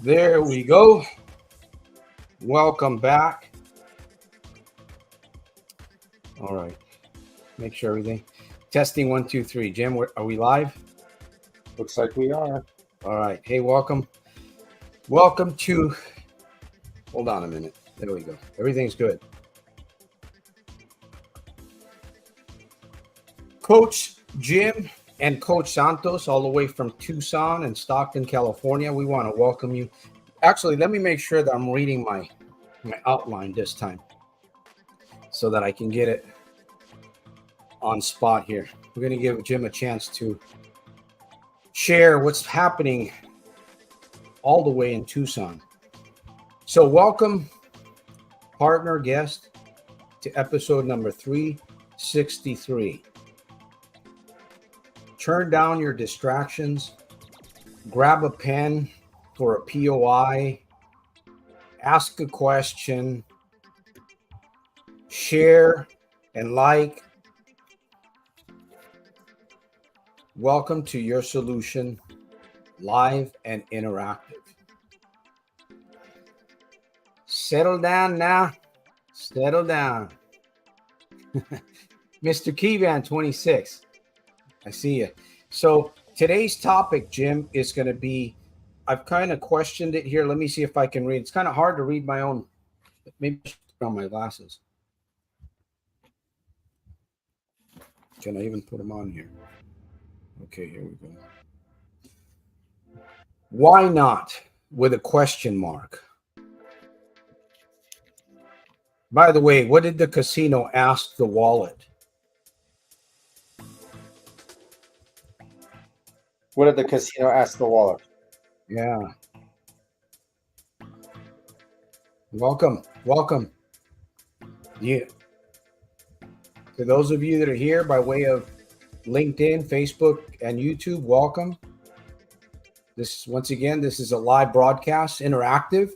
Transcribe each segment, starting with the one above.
There we go. Welcome back. All right. Make sure everything. Testing 1, 2, 3. Jim, are we live? Looks like we are. All right. Hey, welcome. Welcome to. Hold on a minute. There we go. Everything's good. Coach Jim and Coach Santos, all the way from Tucson and Stockton, California. We want to welcome you. Actually, let me make sure that I'm reading my outline this time so that I can get it on spot here. We're going to give Jim a chance to share what's happening all the way in Tucson. So welcome, partner, guest, to episode number 363. Turn down your distractions, grab a pen for a POI, ask a question, share and like. Welcome to Your Solution, live and interactive. Settle down now. Settle down. Mr. Keyvan 26. I see you. So today's topic, Jim, is going to be, I've kind of questioned it here. Let me see if I can read. It's kind of hard to read my own. Maybe I should put on my glasses. Can I even put them on here? Okay, here we go. Why not? With a question mark. By the way, what did the casino ask the wallet? What did the casino ask the wallet? Yeah. Welcome. Yeah. To those of you that are here by way of LinkedIn, Facebook, and YouTube, welcome. This is a live broadcast, interactive.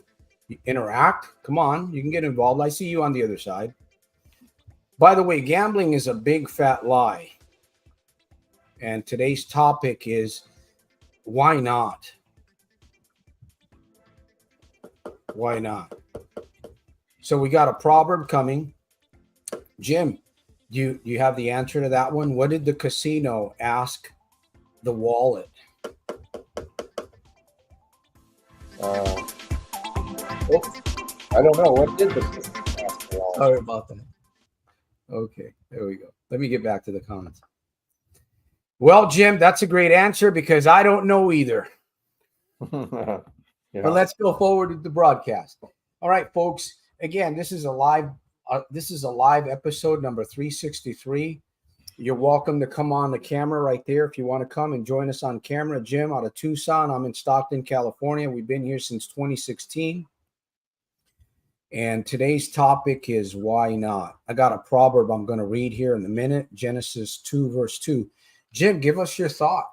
You interact. Come on, you can get involved. I see you on the other side. By the way, gambling is a big fat lie. And today's topic is, why not? Why not? So we got a proverb coming. Jim, do you have the answer to that one? What did the casino ask the wallet? I don't know. What did the casino ask the wallet? Sorry about that. Okay, there we go. Let me get back to the comments. Well, Jim, that's a great answer because I don't know either. Yeah. But let's go forward with the broadcast. All right, folks. Again, this is a live episode number 363. You're welcome to come on the camera right there if you want to come and join us on camera. Jim out of Tucson. I'm in Stockton, California. We've been here since 2016. And today's topic is why not? I got a proverb I'm going to read here in a minute. Genesis 2, verse 2. Jim, give us your thought.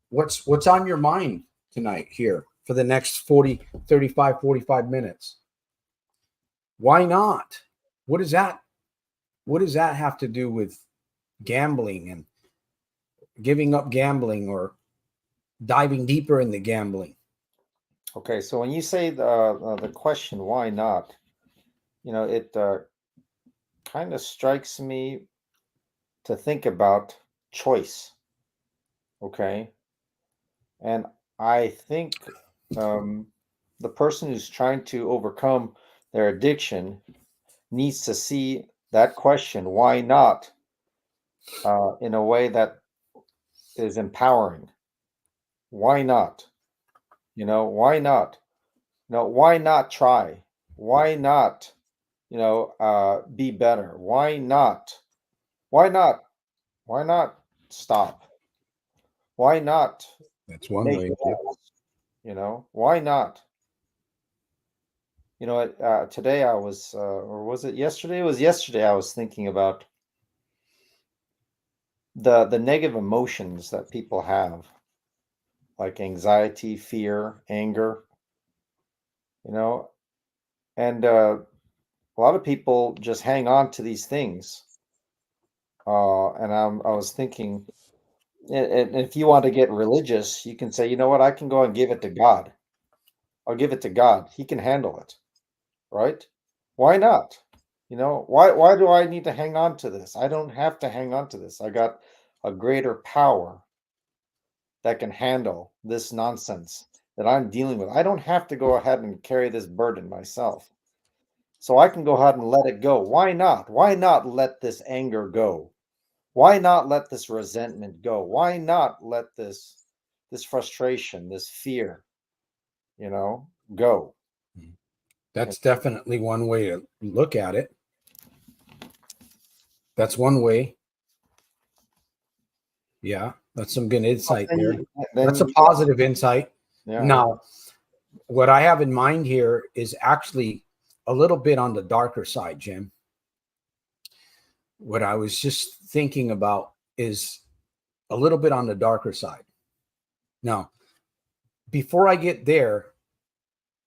What's on your mind tonight here for the next 45 minutes? Why not? What does that have to do with gambling and giving up gambling or diving deeper into gambling? Okay, so when you say the question, why not? It kind of strikes me to think about choice. Okay, and I think the person who's trying to overcome their addiction needs to see that question, why not, in a way that is empowering. Why not? Why not? Why not try? Why not, be better? Why not? Why not? Why not stop? Why not That's one make way. it last? Why not? Today I was, or was it yesterday? It was yesterday. I was thinking about the negative emotions that people have, like anxiety, fear, anger, and a lot of people just hang on to these things. And I was thinking, and if you want to get religious, you can say, you know what, I can go and give it to God. I'll give it to God. He can handle it, right? Why not? Why do I need to hang on to this? I don't have to hang on to this. I got a greater power that can handle this nonsense that I'm dealing with. I don't have to go ahead and carry this burden myself. So I can go ahead and let it go. Why not? Why not let this anger go? Why not let this resentment go? Why not let this frustration, this fear, go? That's definitely one way to look at it. That's one way. Yeah, that's some good insight there. That's a positive insight. Yeah. Now, what I have in mind here is actually a little bit on the darker side, Jim. What I was just thinking about is a little bit on the darker side. Now, before I get there,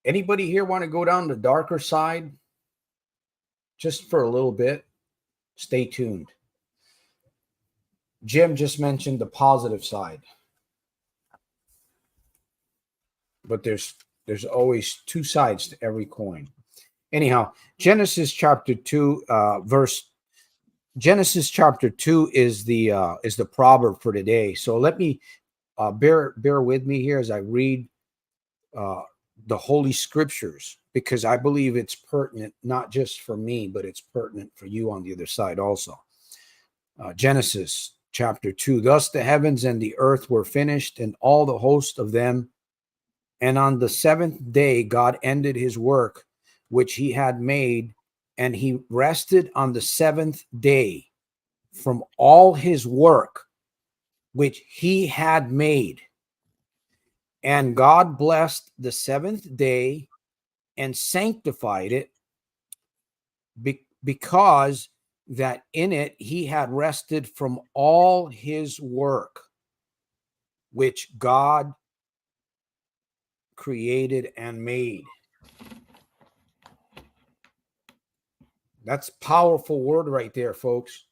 anybody here want to go down the darker side just for a little bit? Stay tuned. Jim just mentioned the positive side, but there's always two sides to every coin. Anyhow, Genesis chapter 2 Genesis chapter 2 is the proverb for today. So let me bear with me here as I read the Holy Scriptures, because I believe it's pertinent not just for me, but it's pertinent for you on the other side also. Genesis chapter 2. Thus the heavens and the earth were finished, and all the host of them. And on the seventh day God ended his work which he had made, and he rested on the seventh day from all his work which he had made. And God blessed the seventh day and sanctified it, because that in it he had rested from all his work which God created and made. That's powerful word right there, folks.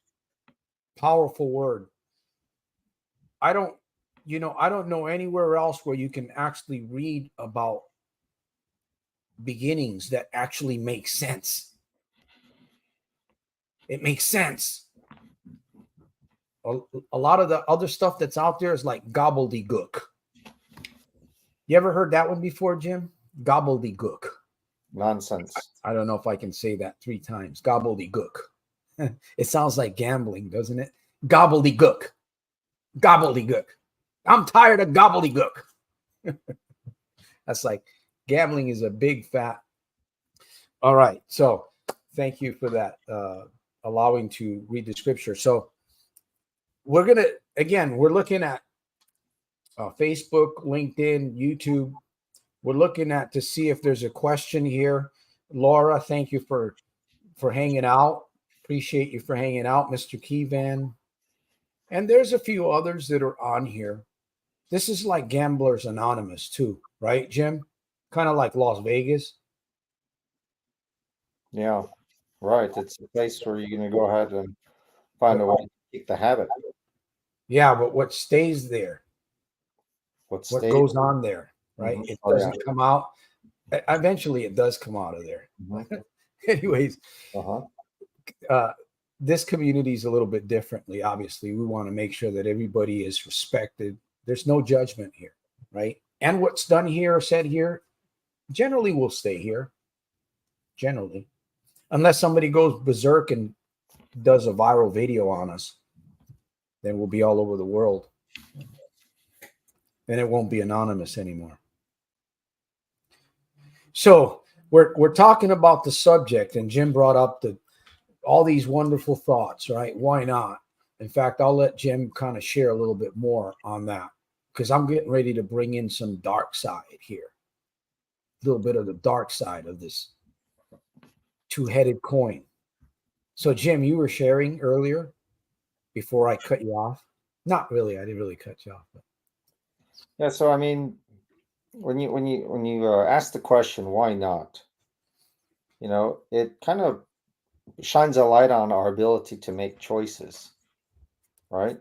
Powerful word. I don't know anywhere else where you can actually read about beginnings that actually make sense. It makes sense. A lot of the other stuff that's out there is like gobbledygook. You ever heard that one before, Jim? Gobbledygook. Nonsense. I don't know if I can say that 3 times. Gobbledygook. It sounds like gambling, doesn't it? Gobbledygook. Gobbledygook. I'm tired of gobbledygook. That's like gambling is a big fat. All right. So thank you for that, allowing to read the scripture. So we're looking at Facebook, LinkedIn, YouTube. We're looking at to see if there's a question here. Laura, thank you for hanging out. Appreciate you for hanging out, Mr. Keyvan. And there's a few others that are on here. This is like Gamblers Anonymous too, right, Jim? Kind of like Las Vegas. Yeah, right. It's a place where you're going to go ahead and find a way to kick the habit. Yeah, but what stays there? What goes on there, right? Mm-hmm. It doesn't come out. Eventually, it does come out of there. Mm-hmm. Anyways, this community is a little bit differently. Obviously, we want to make sure that everybody is respected. There's no judgment here, right? And what's done here or said here generally will stay here. Generally, unless somebody goes berserk and does a viral video on us, then we'll be all over the world. Then it won't be anonymous anymore. So we're talking about the subject, and Jim brought up all these wonderful thoughts, right? Why not? In fact, I'll let Jim kind of share a little bit more on that, because I'm getting ready to bring in some dark side here. A little bit of the dark side of this two-headed coin. So, Jim, you were sharing earlier before I cut you off. Not really. I didn't really cut you off. But. Yeah. So, I mean, when you ask the question, why not? It kind of shines a light on our ability to make choices, right?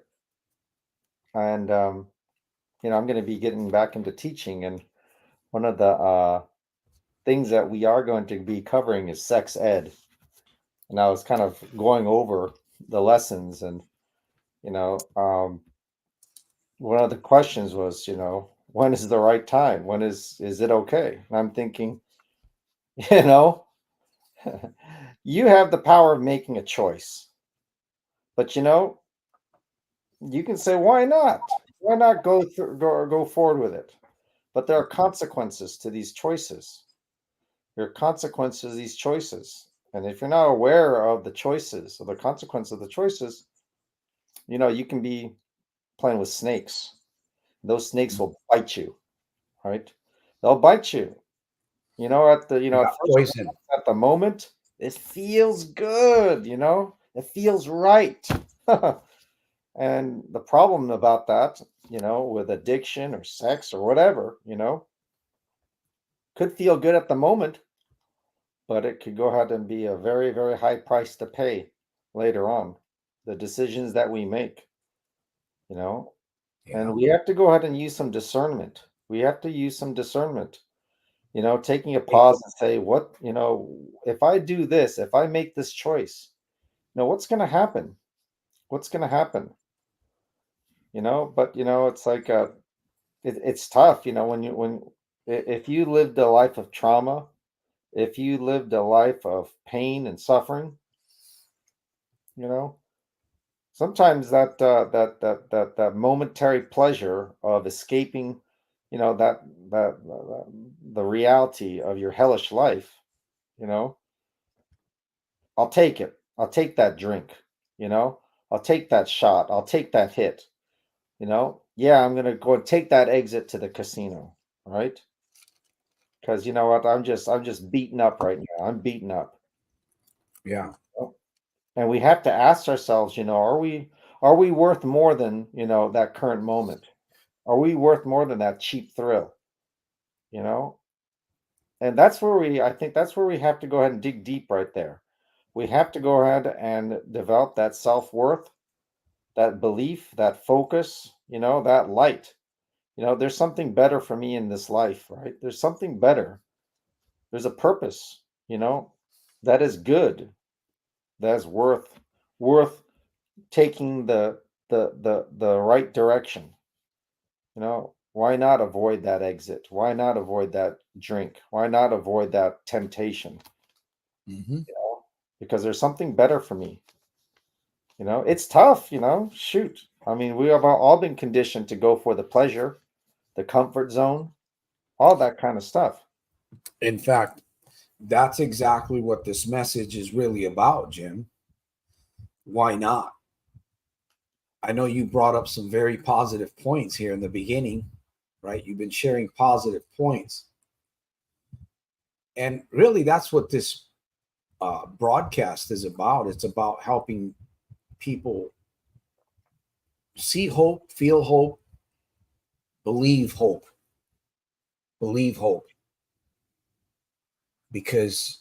And I'm going to be getting back into teaching, and one of the things that we are going to be covering is sex ed. And I was kind of going over the lessons, and you know, one of the questions was, when is the right time? When is it okay? And I'm thinking, you know, you have the power of making a choice, but you can say, why not? Why not go forward with it? But there are consequences to these choices. There are consequences to these choices. And if you're not aware of the choices, or the consequence of the choices, you can be playing with snakes. Those snakes will bite you, right? They'll bite you. At first, Poison. at the moment, it feels good, it feels right. And the problem about that, with addiction or sex or whatever, could feel good at the moment, but it could go ahead and be a very, very high price to pay later on. The decisions that we make, you know, Yeah. and we have to go ahead and use some discernment. We have to use some discernment, taking a pause and say, if I do this, if I make this choice, what's going to happen? What's going to happen? But it's like it's tough, if you lived a life of trauma, if you lived a life of pain and suffering, you know, sometimes that momentary pleasure of escaping, that the reality of your hellish life, you know, I'll take it. I'll take that drink, you know, I'll take that shot. I'll take that hit, Yeah, I'm gonna go and take that exit to the casino, right? Because you know what, I'm just beaten up right now. I'm beaten up. Yeah. And we have to ask ourselves, are we worth more than, that current moment? Are we worth more than that cheap thrill? You know? And I think that's where we have to go ahead and dig deep right there. We have to go ahead and develop that self-worth, that belief, that focus, that light. There's something better for me in this life, right? There's something better. There's a purpose, that is good, that is worth taking the right direction. Why not avoid that exit? Why not avoid that drink? Why not avoid that temptation? Mm-hmm. Because there's something better for me. It's tough, shoot. I mean, we have all been conditioned to go for the pleasure, the comfort zone, all that kind of stuff. In fact, that's exactly what this message is really about, Jim. Why not? I know you brought up some very positive points here in the beginning, right? You've been sharing positive points. And really, that's what this broadcast is about. It's about helping people see hope, feel hope, believe hope, believe hope. Because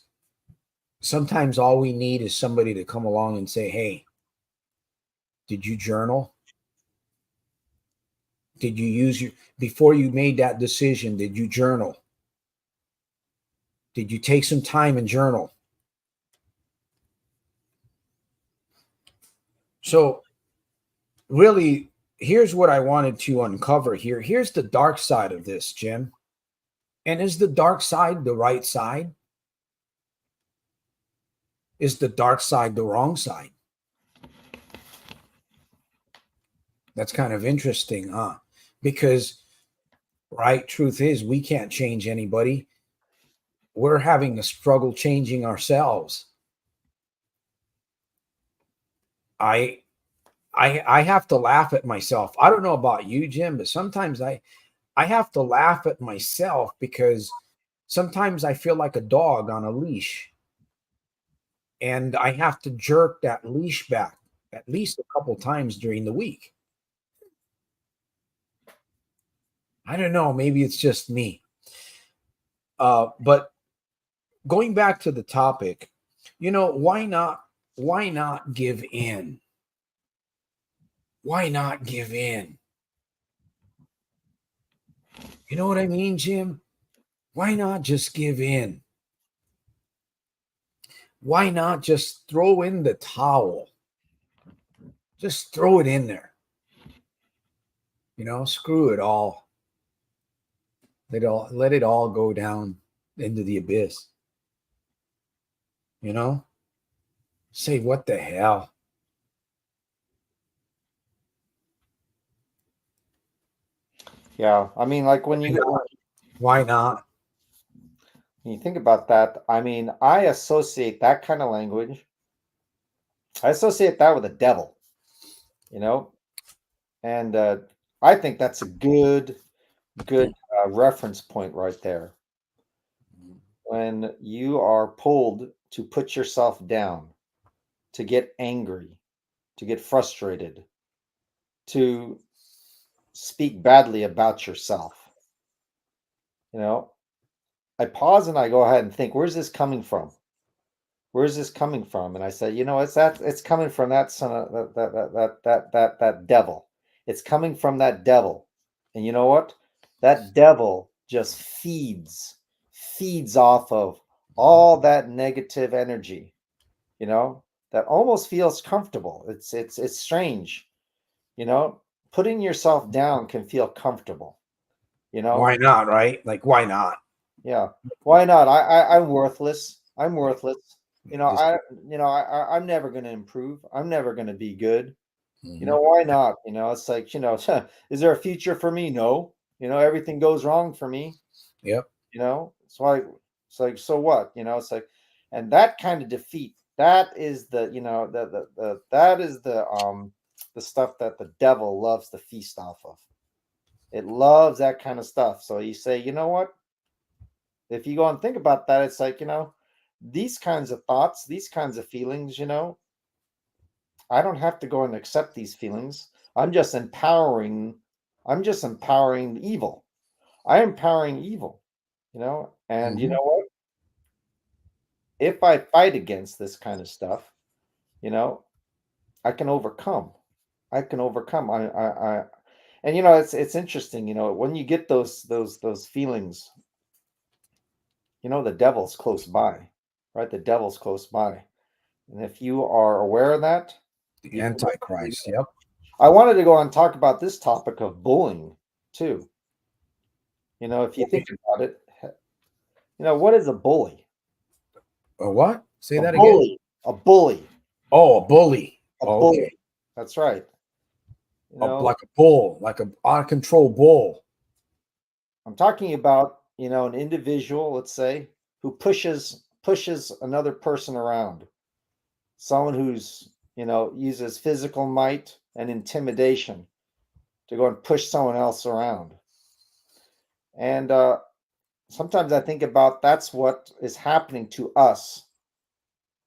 sometimes all we need is somebody to come along and say, hey, did you journal? Did you use before you made that decision, did you journal? Did you take some time and journal? So, really, here's what I wanted to uncover here. Here's the dark side of this, Jim. And is the dark side the right side? Is the dark side the wrong side? That's kind of interesting, huh? Because, right, truth is, we can't change anybody. We're having a struggle changing ourselves. I I have to laugh at myself. I don't know about you, Jim, but sometimes I have to laugh at myself because sometimes I feel like a dog on a leash and I have to jerk that leash back at least a couple times during the week. I don't know, maybe it's just me. But going back to the topic, why not give in? Why not give in? You know what I mean, Jim? Why not just give in? Why not just throw in the towel? Just throw it in there. Screw it all. Let it all go down into the abyss. Say, what the hell? Yeah, I mean, like when Why not? think about that, I mean, I associate that kind of language. I associate that with the devil, you know, and I think that's a good reference point right there. When you are pulled to put yourself down, to get angry, to get frustrated, to speak badly about yourself, you know, I pause and I go ahead and think, where's this coming from? Where's this coming from? And I said, it's coming from that son of that devil. It's coming from that devil. And you know what? That devil just feeds off of all that negative energy, that almost feels comfortable. It's strange, you know. Putting yourself down can feel comfortable, you know. Why not, right? Like, why not? Yeah. Why not? I'm worthless. I'm worthless. Just, I'm never going to improve. I'm never going to be good. mhm. Why not? It's like, is there a future for me? No. Everything goes wrong for me. Yep. So it's like, so what? It's like, and that kind of defeat, that is that is the stuff that the devil loves to feast off of. It loves that kind of stuff. So you say, you know what? If you go and think about that, it's like, these kinds of thoughts, these kinds of feelings, I don't have to go and accept these feelings. I'm just empowering evil. I am empowering evil, and you Mhm. know what? If I fight against this kind of stuff, you know, I can overcome. I can overcome. And it's interesting, when you get those feelings, the devil's close by, right? The devil's close by. And if you are aware of that, The you can work on it. Antichrist. Yep. I wanted to go on and talk about this topic of bullying too. If you think about it, what is a bully? A what? Say A that again. bully. A bully. Oh, a bully. A Okay. bully. That's right. You know, Like a bull, like a out of control bull. I'm talking about, an individual, let's say, who pushes another person around. Someone who's, uses physical might and intimidation to go and push someone else around. And sometimes I think about that's what is happening to us,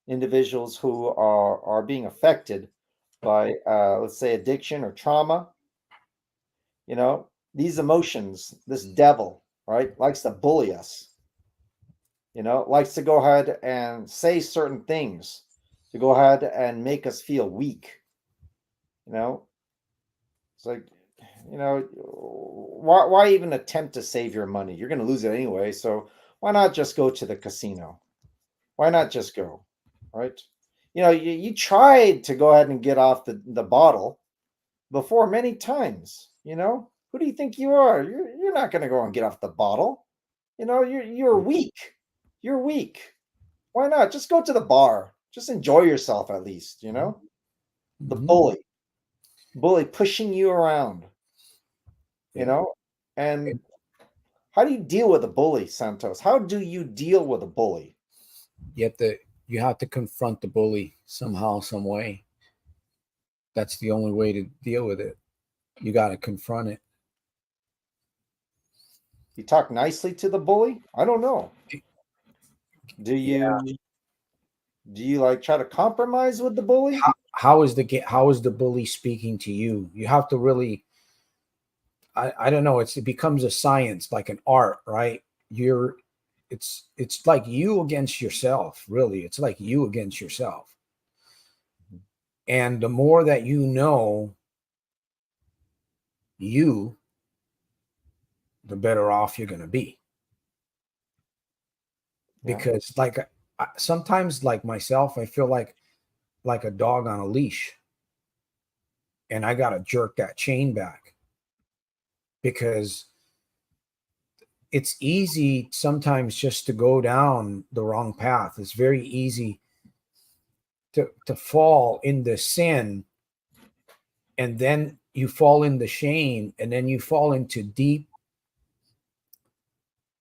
individuals who are being affected by, let's say, addiction or trauma. These emotions, this devil, right, likes to bully us. Likes to go ahead and say certain things to go ahead and make us feel weak. You know, it's like, why even attempt to save your money? You're going to lose it anyway. So why not just go to the casino? Why not just go? Right? You tried to go ahead and get off the bottle before many times. Who do you think you are? You're not going to go and get off the bottle. You're weak. You're weak. Why not? Just go to the bar. Just enjoy yourself at least, The Mhm. bully pushing you around, you Yeah. know? And how do you deal with a bully, Santos? How do you deal with a bully? You have to confront the bully somehow, some way. That's the only way to deal with it. You got to confront it. You talk nicely to the bully? I don't know. Do Yeah. you like try to compromise with the bully? How is the bully speaking to you? You have to really. I don't know. It becomes a science, like an art, right? You're. It's like you against yourself. Really, it's like you against yourself. And the more that you, the better off you're going to be. because like sometimes, like myself, I feel like a dog on a leash, and I got to jerk that chain back because it's easy sometimes just to go down the wrong path. It's very easy to fall into sin, and then you fall into shame, and then you fall into deep.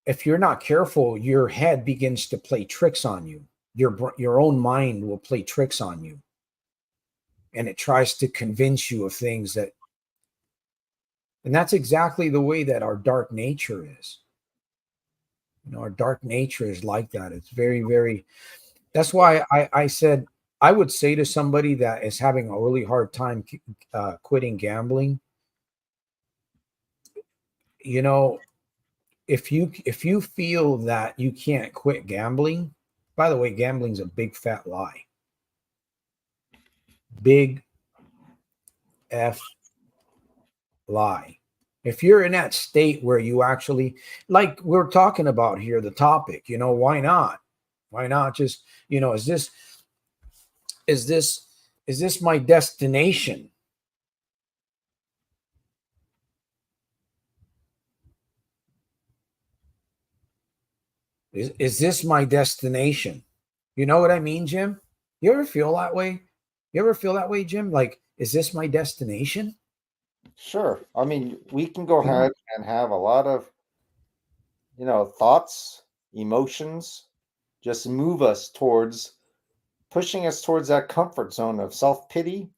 If you're not careful, your head begins to play tricks on you. Your own mind will play tricks on you, and it tries to convince you of things that, and that's exactly the way that our dark nature is. Our dark nature is like that. It's very, very, that's why I said, I would say to somebody that is having a really hard time quitting gambling, if you feel that you can't quit gambling, by the way, gambling's a big fat lie. Big F lie. If you're in that state where you actually, like we're talking about here, the topic, why not? Why not just, is this my destination? Is this my destination? You know what I mean, Jim? You ever feel that way? You ever feel that way, Jim? Like, is this my destination? Sure. I mean, we can go ahead and have a lot of, thoughts, emotions, just move us towards pushing us towards that comfort zone of self-pity,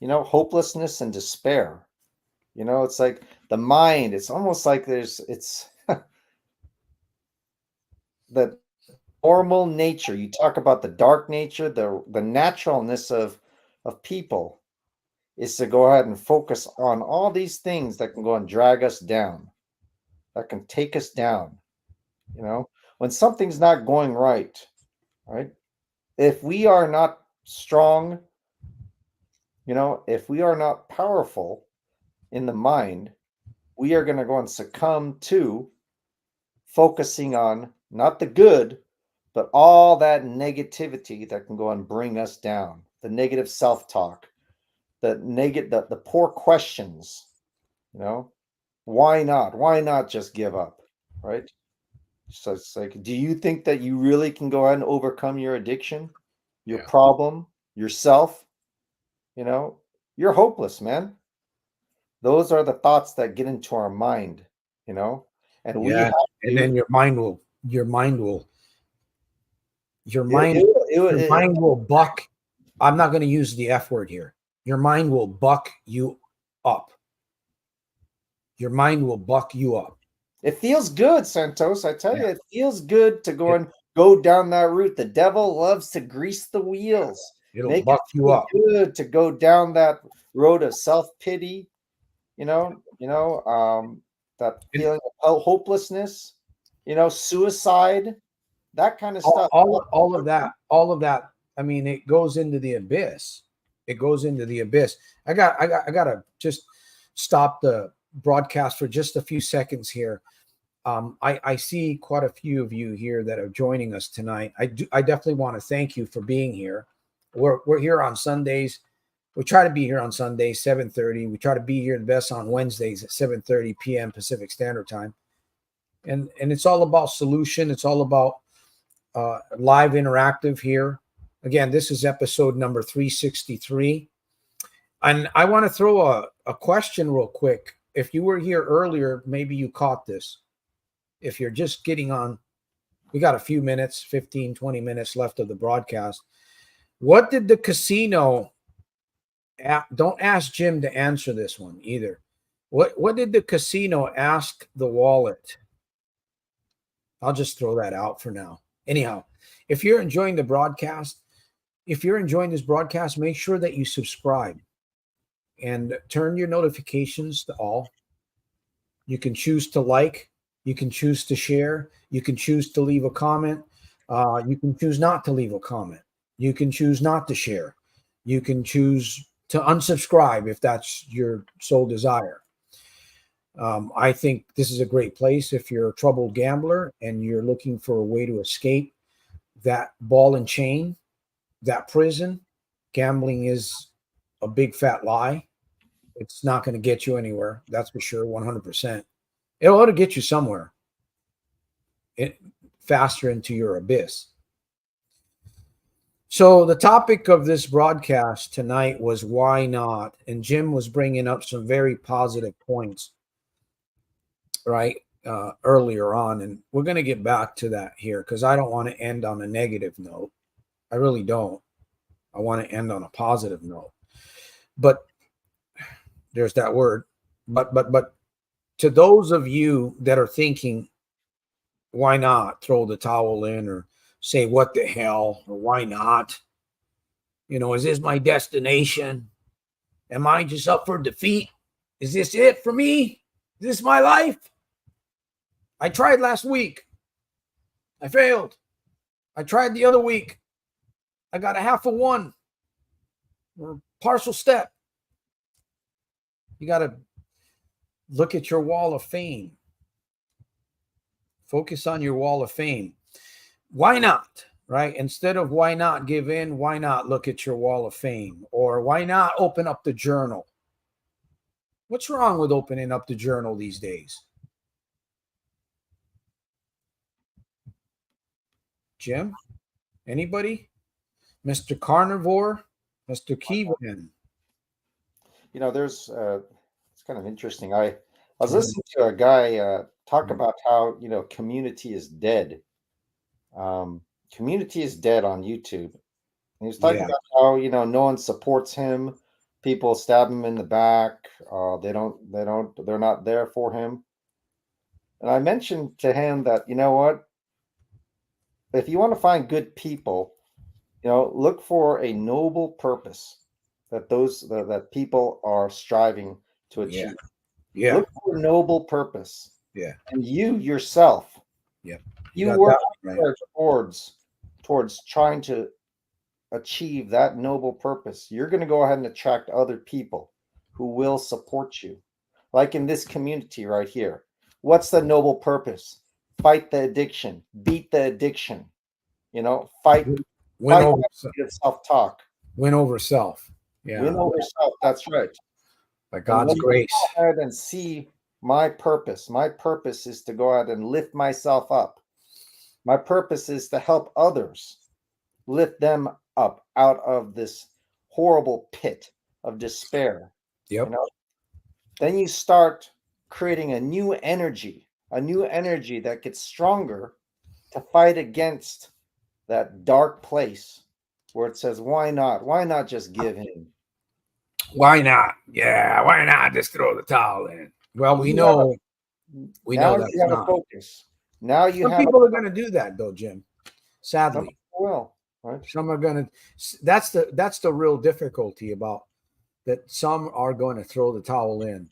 hopelessness and despair. It's like the mind, it's almost like it's the normal nature. You talk about the dark nature, the naturalness of people is to go ahead and focus on all these things that can go and drag us down, that can take us down. When something's not going right, if we are not strong, if we are not powerful in the mind, we are going to go and succumb to focusing on not the good, but all that negativity that can go and bring us down, the negative self-talk, the poor questions. Why not just give up, right? So it's like, do you think that you really can go ahead and overcome your addiction, your problem, yourself? You're hopeless, man. Those are the thoughts that get into our mind, and we have and then your mind will buck. I'm not going to use the F word here. Your mind will buck you up. Your mind will buck you up. It feels good, Santos. I tell you, it feels good to go down that route. The devil loves to grease the wheels. It'll buck you up. Good to go down that road of self-pity, that feeling of hopelessness, suicide, that kind of stuff. All of that. I mean, it goes into the abyss. It goes into the abyss. I got to just stop the broadcast for just a few seconds here. I see quite a few of you here that are joining us tonight. I definitely want to thank you for being here. We're here on Sundays. We try to be here on Sundays, 7:30. We try to be here the best on Wednesdays at 7:30 p.m. Pacific Standard Time. And it's all about solution. It's all about live interactive here. Again, this is episode number 363. And I want to throw a question real quick. If you were here earlier, maybe you caught this. If you're just getting on, we got a few minutes, 15, 20 minutes left of the broadcast. What did the casino, don't ask Jim to answer this one either. What did the casino ask the wallet? I'll just throw that out for now. Anyhow, if you're enjoying the broadcast, if you're enjoying this broadcast, make sure that you subscribe and turn your notifications to all. You can choose to like, you can choose to share, you can choose to leave a comment, you can choose not to leave a comment, you can choose not to share, you can choose to unsubscribe if that's your sole desire. I think this is a great place if you're a troubled gambler and you're looking for a way to escape that ball and chain, that prison. Gambling is a big fat lie. It's not going to get you anywhere. That's for sure. 100%. It ought to get you somewhere faster into your abyss. So the topic of this broadcast tonight was why not? And Jim was bringing up some very positive points, right, earlier on. And we're going to get back to that here because I don't want to end on a negative note. I really don't. I want to end on a positive note. But there's that word. But to those of you that are thinking, why not throw the towel in or say, what the hell, or why not? Is this my destination? Am I just up for defeat? Is this it for me? Is this my life? I tried last week. I failed. I tried the other week. I got a half of one or partial step. You got to look at your wall of fame. Focus on your wall of fame. Why not? Right? Instead of why not give in, why not look at your wall of fame? Or why not open up the journal? What's wrong with opening up the journal these days? Jim? Anybody? Mr. Carnivore? Mr. Keevan? There's it's kind of interesting. I was listening to a guy talk about how community is dead. Community is dead on YouTube. And he was talking about how no one supports him. People stab him in the back. They're not there for him. And I mentioned to him that what, if you want to find good people, look for a noble purpose that people are striving to achieve. Yeah. Look for a noble purpose. Yeah. And you yourself. Yeah. You work towards trying to achieve that noble purpose. You're going to go ahead and attract other people who will support you. Like in this community right here. What's the noble purpose? Fight the addiction. Beat the addiction. Fight over self-talk. Win over self. Yeah. Win over self. That's right. By God's grace. Go ahead and see my purpose. My purpose is to go ahead and lift myself up. My purpose is to help others, lift them up out of this horrible pit of despair. Yep. Then you start creating a new energy that gets stronger to fight against that dark place where it says, why not? Why not just give in? Why not? Yeah, why not just throw the towel in? Well, we know that's you have not. A focus. Now you Some have people are going to do that though, Jim. Sadly. Well, right. Some are going to. That's the real difficulty about that. Some are going to throw the towel in.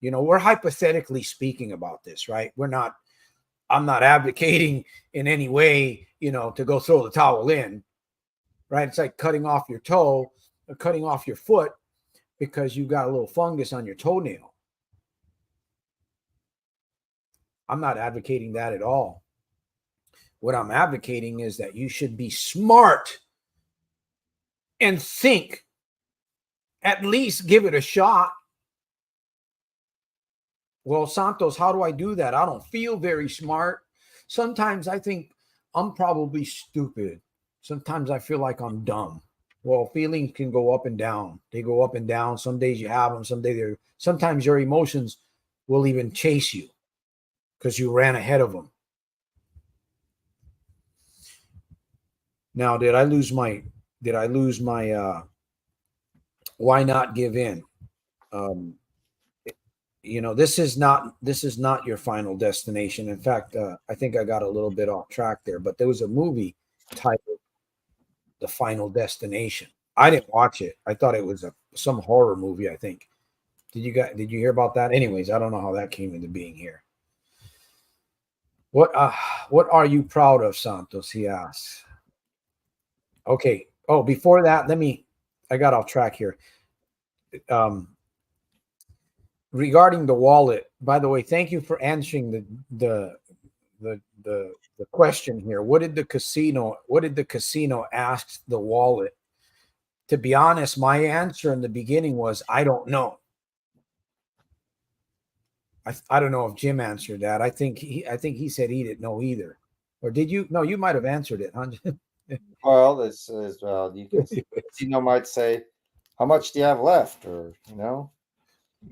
We're hypothetically speaking about this, right? I'm not advocating in any way, to go throw the towel in, right? It's like cutting off your toe or cutting off your foot because you got a little fungus on your toenail. I'm not advocating that at all. What I'm advocating is that you should be smart and think, at least give it a shot. Well, Santos, how do I do that? I don't feel very smart. Sometimes I think I'm probably stupid. Sometimes I feel like I'm dumb. Well, feelings can go up and down. They go up and down. Some days you have them. Sometimes your emotions will even chase you because you ran ahead of them. Now, did I lose my why not give in? This is not your final destination. In fact, I think I got a little bit off track there, but there was a movie titled The Final Destination. I didn't watch it. I thought it was some horror movie, I think. Did you hear about that? Anyways, I don't know how that came into being here. What are you proud of, Santos? He asks. Okay. Oh, before that, I got off track here. regarding the wallet, by the way, thank you for answering the question here. What did the casino ask the wallet? To be honest, my answer in the beginning was I don't know. I don't know if Jim answered that. I think he said he didn't know either. Or did you? No, you might have answered it, huh? Well, this is well, you can casino might say, how much do you have left? Or, don't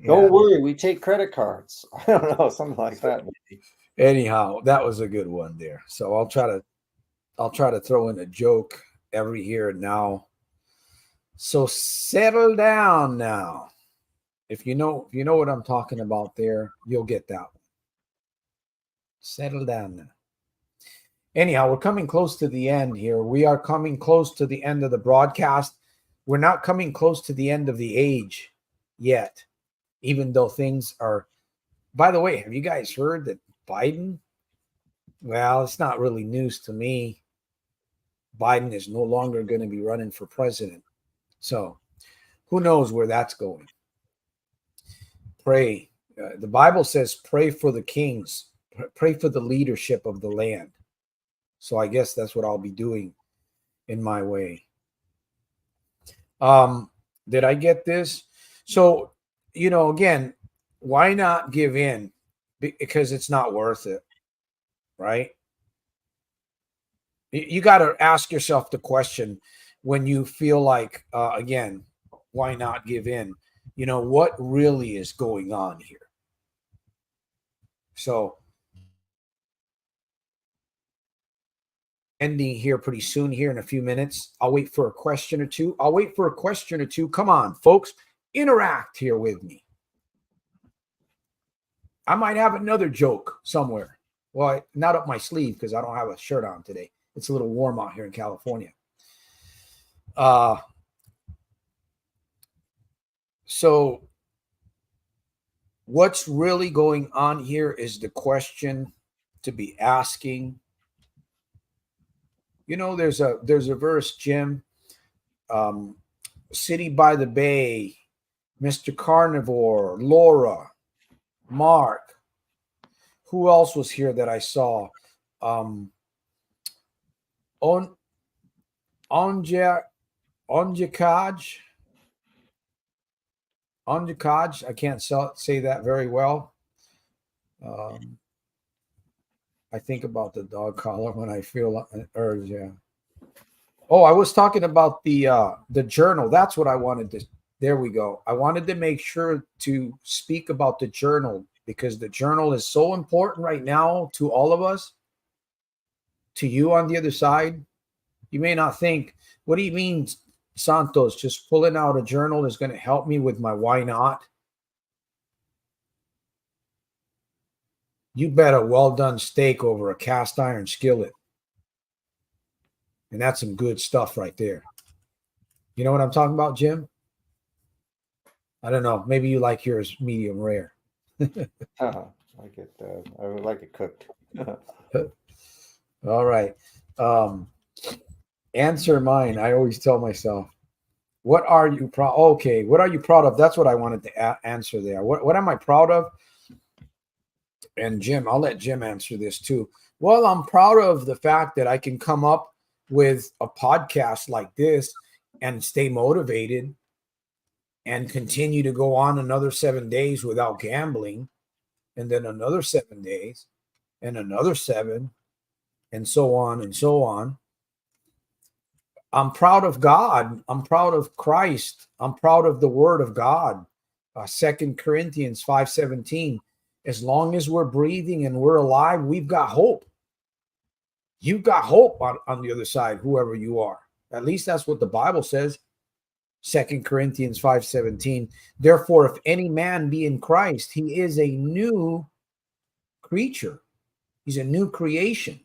worry, we take credit cards. I don't know, something like that maybe. Anyhow, that was a good one there. So I'll try to throw in a joke every here and now. So settle down now. If you know what I'm talking about there, you'll get that one. Settle down now. Anyhow, we're coming close to the end here. We are coming close to the end of the broadcast. We're not coming close to the end of the age yet, even though things are. By the way, have you guys heard that Biden? Well, it's not really news to me. Biden is no longer going to be running for president. So who knows where that's going? Pray. The Bible says pray for the kings, pray for the leadership of the land. So I guess that's what I'll be doing in my way. Did I get this? So, again, why not give in? Because it's not worth it, right? You got to ask yourself the question when you feel like, again, why not give in? What really is going on here? So, ending here pretty soon here in a few minutes. I'll wait for a question or two. Come on, folks, interact here with me. I might have another joke somewhere. Well, not up my sleeve because I don't have a shirt on today. It's a little warm out here in California. So what's really going on here is the question to be asking. There's a verse, Jim. City by the Bay, Mr. Carnivore, Laura, Mark. Who else was here that I saw? Onjakaj. I can't say that very well. I think about the dog collar when I feel urge. Yeah. Oh, I was talking about the journal. That's what I wanted to. There we go. I wanted to make sure to speak about the journal because the journal is so important right now to all of us. To you on the other side, you may not think, what do you mean, Santos? Just pulling out a journal is going to help me with my why not? You bet a well-done steak over a cast iron skillet. And that's some good stuff right there. You know what I'm talking about, Jim? I don't know. Maybe you like yours medium rare. I would like it cooked. All right. Answer mine. I always tell myself, what are you proud? Okay. What are you proud of? That's what I wanted to answer there. What am I proud of? And Jim, I'll let Jim answer this too. Well, I'm proud of the fact that I can come up with a podcast like this and stay motivated and continue to go on another 7 days without gambling, and then another 7 days and another 7, and so on and so on. I'm proud of God. I'm proud of Christ. I'm proud of the word of God. 2 Corinthians 5:17. As long as we're breathing and we're alive, we've got hope. You've got hope on the other side, whoever you are. At least that's what the Bible says. 2 Corinthians 5:17. Therefore, if any man be in Christ, he is a new creature. He's a new creation.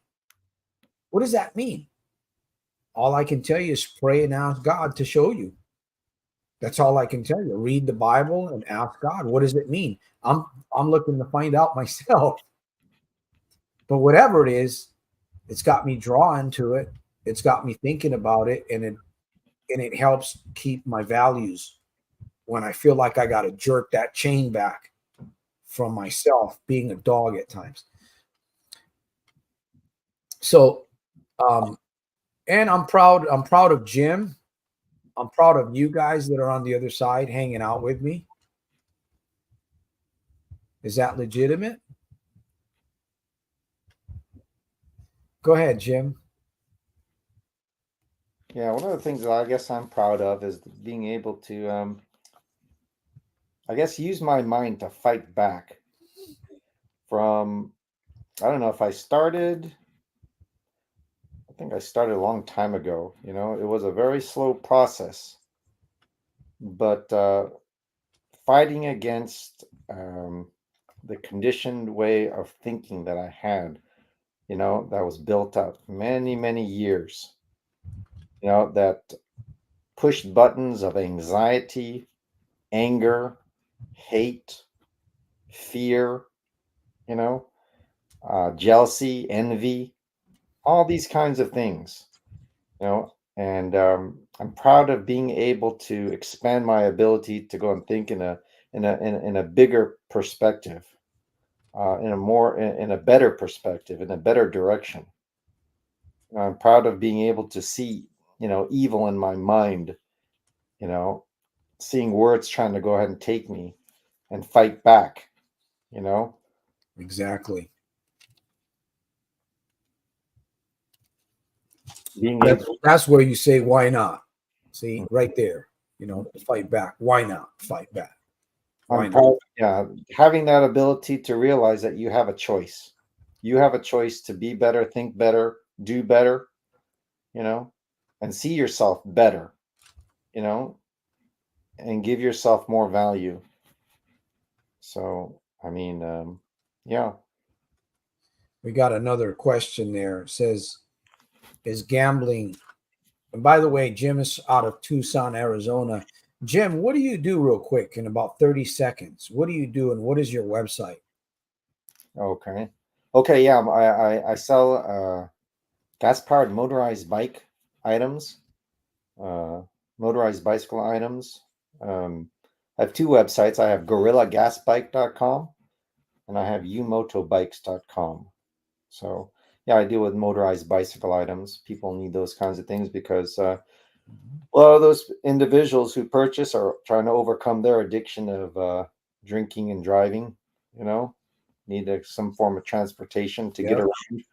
What does that mean? All I can tell you is pray and ask God to show you. That's all I can tell you. Read the Bible and ask God. What does it mean? I'm looking to find out myself. But whatever it is, it's got me drawn to it. It's got me thinking about it, and it helps keep my values when I feel like I got to jerk that chain back. from myself being a dog at times. So, and I'm proud of Jim. I'm proud of you guys that are on the other side hanging out with me. Is that legitimate? Go ahead, Jim. Yeah, one of the things that I guess I'm proud of is being able to, I guess, use my mind to fight back from, I don't know if I think I started a long time ago. You know, it was a very slow process, but fighting against the conditioned way of thinking that I had, you know, that was built up many, many years, you know, that pushed buttons of anxiety, anger, hate, fear, you know, jealousy, envy, all these kinds of things, you know. And I'm proud of being able to expand my ability to go and think in a bigger perspective, in a better perspective, in a better direction. I'm proud of being able to see, you know, evil in my mind, you know, seeing words trying to go ahead and take me and fight back, you know. Exactly. Being able, That's where you say, why not? See, right there, fight back. Why not fight back? Why I'm not? proud, yeah, having that ability to realize that you have a choice. You have a choice to be better, think better, do better, you know, and see yourself better, you know, and give yourself more value. So, I mean, yeah. We got another question there. It says, is gambling, and by the way, Jim is out of Tucson, Arizona. Jim, what do you do real quick in about 30 seconds? What do you do and what is your website? Okay. Okay. Yeah. I sell gas powered motorized bike items, uh, motorized bicycle items. I have two websites. I have gorillagasbike.com and I have umotobikes.com. So, yeah, I deal with motorized bicycle items. People need those kinds of things because a lot of those individuals who purchase are trying to overcome their addiction of drinking and driving, you know, need some form of transportation to get Yep. around.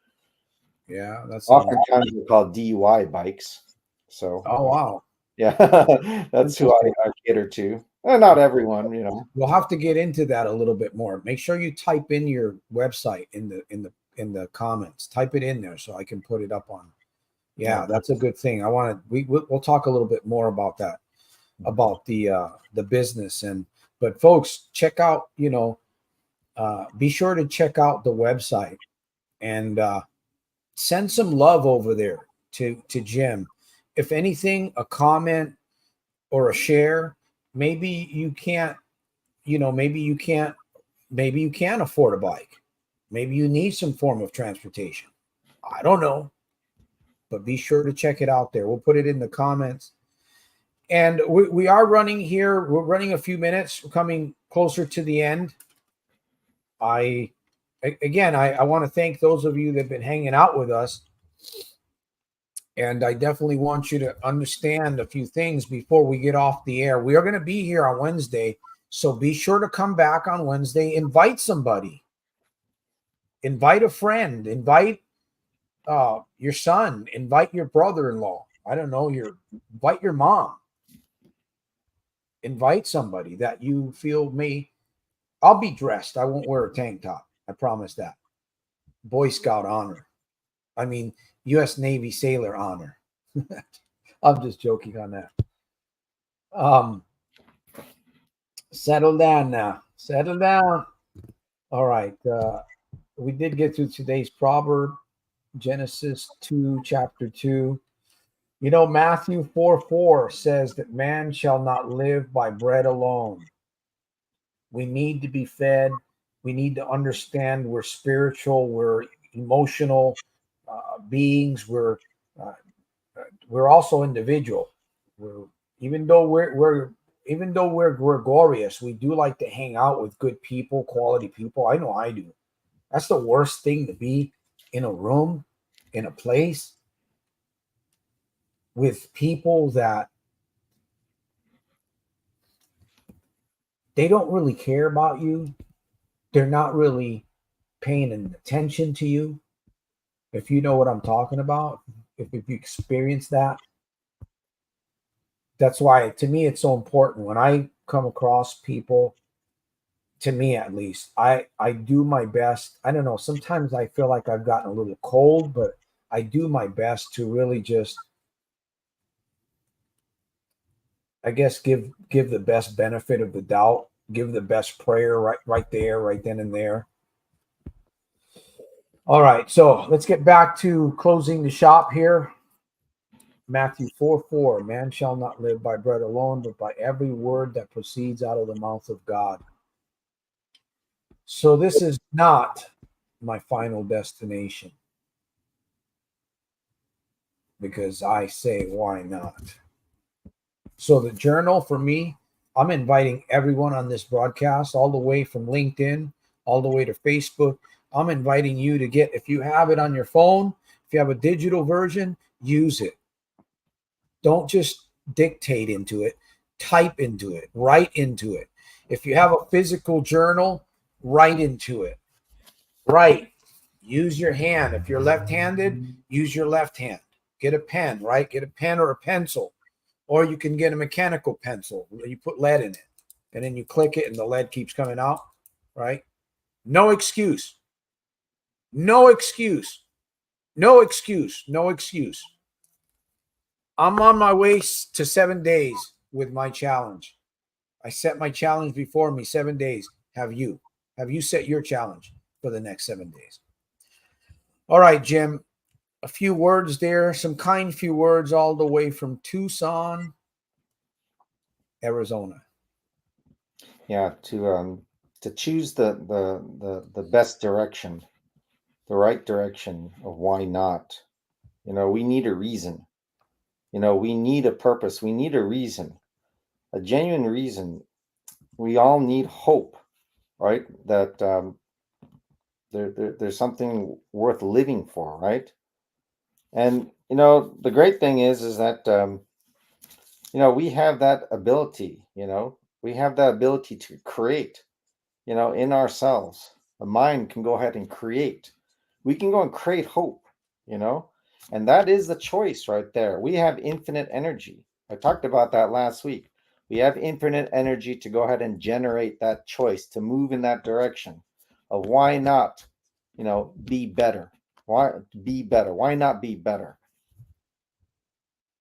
Yeah, that's Oftentimes they're called DUI bikes. So, oh wow. yeah, that's who I cater to. Not everyone, you know. We'll have to get into that a little bit more. Make sure you type in your website in the comments. Type it in there so I can put it up on. Yeah, that's a good thing. We'll talk a little bit more about that, about the business. But folks, check out, be sure to check out the website and send some love over there to Jim. If anything, a comment or a share. Maybe you can't, maybe you can afford a bike. Maybe you need some form of transportation. I don't know, but be sure to check it out there. We'll put it in the comments. And we are running here. We're running a few minutes. We're coming closer to the end. I want to thank those of you that have been hanging out with us. And I definitely want you to understand a few things before we get off the air. We are going to be here on Wednesday. So be sure to come back on Wednesday. Invite somebody. Invite a friend. Invite your son. Invite your brother-in-law. I don't know. Invite your mom. Invite somebody that you feel may. I'll be dressed. I won't wear a tank top. I promise that. Boy Scout honor. I mean, U.S. Navy sailor honor. I'm just joking on that. Settle down now. Settle down. All right. We did get through today's proverb, Genesis 2, chapter 2. Matthew 4:4 says that man shall not live by bread alone. We need to be fed. We need to understand we're spiritual, we're emotional beings, we're also individual. Even though we're even though we're gregarious, we do like to hang out with good people, quality people. I know I do. That's the worst thing, to be in a room, in a place with people that they don't really care about you. They're not really paying attention to you. If you know what I'm talking about, if you experience that, that's why to me it's so important when I come across people. To me, at least, I do my best. I don't know. Sometimes I feel like I've gotten a little cold, but I do my best to really just, I guess, give the best benefit of the doubt, give the best prayer right there, right then and there. All right, so let's get back to closing the shop here. Matthew 4:4, man shall not live by bread alone, but by every word that proceeds out of the mouth of God. So this is not my final destination, because I say, why not? So the journal for me, I'm inviting everyone on this broadcast, all the way from LinkedIn, all the way to Facebook. I'm inviting you to get, if you have it on your phone, if you have a digital version, use it. Don't just dictate into it, type into it, write into it. If you have a physical journal, write into it. Write. Use your hand. If you're left-handed, use your left hand. Get a pen, right? Get a pen or a pencil. Or you can get a mechanical pencil. You put lead in it. And then you click it and the lead keeps coming out, right? No excuse. No excuse. No excuse. No excuse. I'm on my way to 7 days with my challenge. I set my challenge before me, 7 days. Have you? Have you set your challenge for the next 7 days? All right, Jim. A few words there, some kind few words all the way from Tucson, Arizona. Yeah, to choose the best direction, the right direction of why not. We need a reason. We need a purpose. We need a reason, a genuine reason. We all need hope, right? That there's something worth living for, right? And the great thing is that we have that ability. We have that ability to create. In ourselves, the mind can go ahead and create. We can go and create hope. And that is the choice right there. We have infinite energy. I talked about that last week. We have infinite energy to go ahead and generate that choice to move in that direction of why not, be better. Why be better? Why not be better?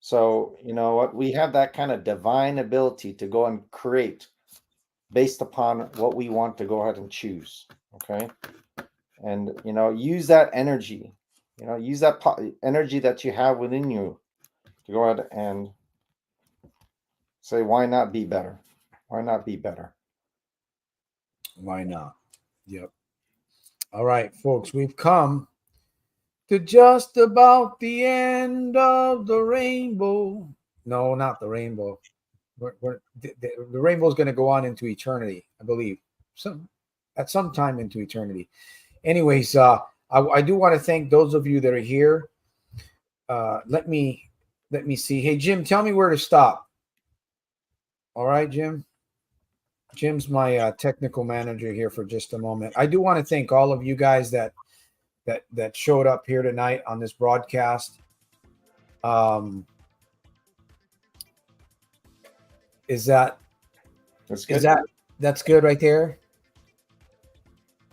So, what we have that kind of divine ability to go and create based upon what we want to go ahead and choose. Okay. And, use that energy, use that energy that you have within you to go ahead and say, why not be better? Why not be better? Why not? Yep. All right, folks, we've come to just about the end of the rainbow. No, not the rainbow. The rainbow is going to go on into eternity, I believe, at some time into eternity. Anyways, I do want to thank those of you that are here. Let me see. Hey, Jim, tell me where to stop. All right, Jim. Jim's my technical manager here for just a moment. I do want to thank all of you guys that showed up here tonight on this broadcast. Is that That's good. That's good right there?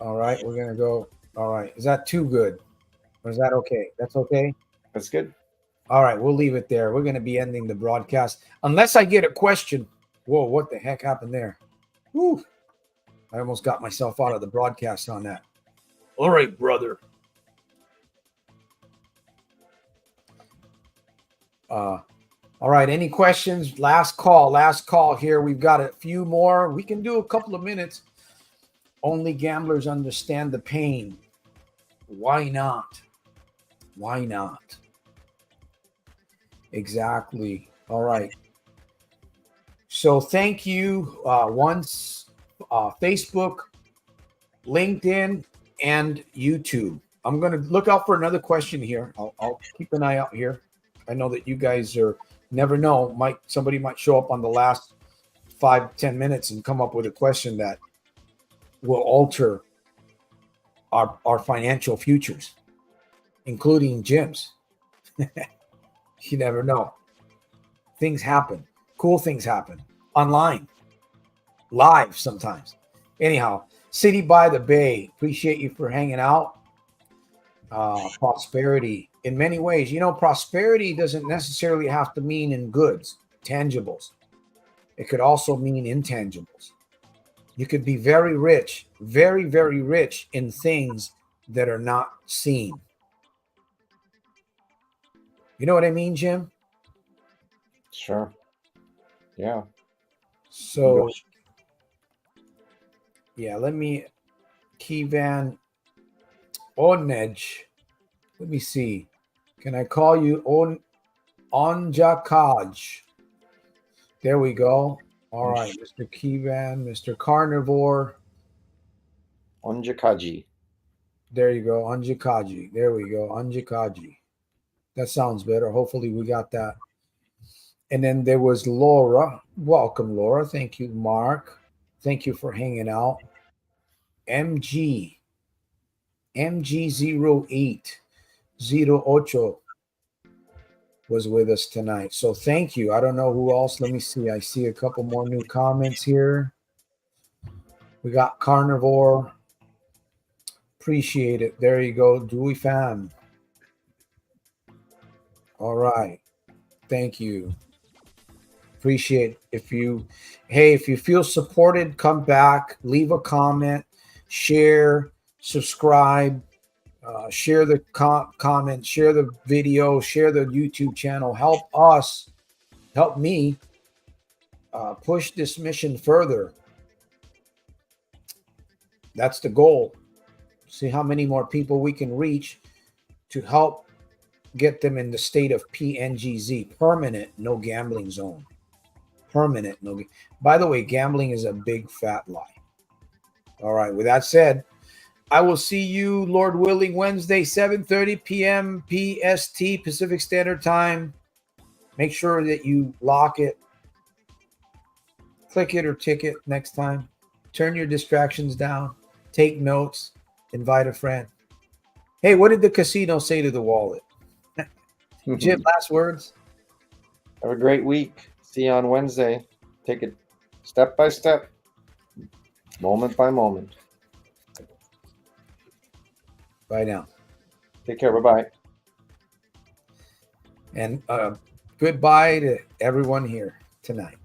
All right, we're gonna go. All right, is that too good, or is that okay? That's okay. That's good. All right, we'll leave it there. We're gonna be ending the broadcast unless I get a question. Whoa, what the heck happened there? Whew. I almost got myself out of the broadcast on that. All right, brother. All right, any questions? Last call here. We've got a few more. We can do a couple of minutes. Only gamblers understand the pain. Why not? Why not? Exactly. All right. So thank you once Facebook, LinkedIn, and YouTube. I'm going to look out for another question here. I'll keep an eye out here. I know that you guys never know. Somebody might show up on the last 5-10 minutes and come up with a question that will alter our financial futures, including Jim's. You never know. Things happen. Cool things happen online, live sometimes. Anyhow, City by the Bay, appreciate you for hanging out. Prosperity in many ways. Prosperity doesn't necessarily have to mean in goods, tangibles. It could also mean intangibles. You could be very rich, very, very rich in things that are not seen. You know what I mean, Jim? Sure. Yeah. So, yeah, let me, Kivan Onej. Let me see. Can I call you Onjakaj? There we go. All right, Mr. Kivan, Mr. Carnivore. Onjakaji. There you go, Anjikaji. There we go, Anjikaji. That sounds better. Hopefully we got that. And then there was Laura. Welcome, Laura. Thank you, Mark. Thank you for hanging out. MG0808 was with us tonight. So thank you. I don't know who else. Let me see. I see a couple more new comments here. We got Carnivore. Appreciate it. There you go. Dewey fam. All right. Thank you. Appreciate if you feel supported, come back, leave a comment, share, subscribe, share the comment, share the video, share the YouTube channel. Help me push this mission further. That's the goal. See how many more people we can reach to help get them in the state of PNGZ, permanent no gambling zone. Permanent no. By the way, gambling is a big fat lie. All right. With that said, I will see you, Lord willing, Wednesday, 7:30 p.m. PST, Pacific Standard Time. Make sure that you lock it, click it or tick it next time. Turn your distractions down. Take notes. Invite a friend. Hey, what did the casino say to the wallet? Jim, last words. Have a great week. See you on Wednesday. Take it step by step, moment by moment. Bye now. Take care. Bye-bye. And goodbye to everyone here tonight.